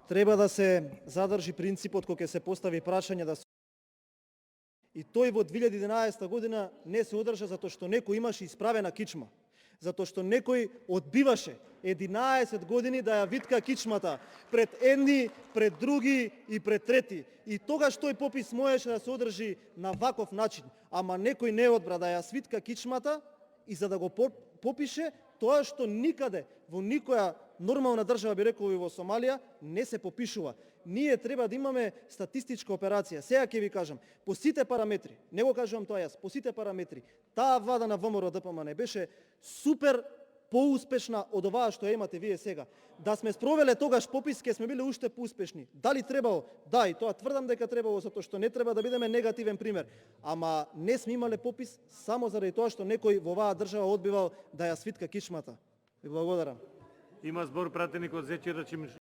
Треба да се задржи принципот кога ќе се постави прашање да се... И тој во 2011 година не се одржа затоа што некој имаше исправена кичма. Затоа што некој одбиваше 11 години да ја витка кичмата пред едни, пред други и пред трети. И тогаш тој попис можеше да се одржи на ваков начин. Ама некој не одбра да ја свитка кичмата и за да го попише тоа што никаде во никоја нормална држава, би рекол и во Сомалија, не се попишува. Ние треба да имаме статистичка операција. Сега ќе ви кажам, по сите параметри, не го кажувам тоа јас, по сите параметри, таа влада на ВМРО ДПМН беше супер поуспешна од оваа што ја имате вие сега. Да сме спровеле тогаш попис, ќе сме биле уште поуспешни. Дали требало? Да, и тоа тврдам дека требало, затоа што не треба да бидеме негативен пример. Ама не сме имале попис само заради тоа што некој во оваа држава одбивал да ја свитка кичмата. Ви благодарам. Има збор пратеник од Зечир Рачимиш.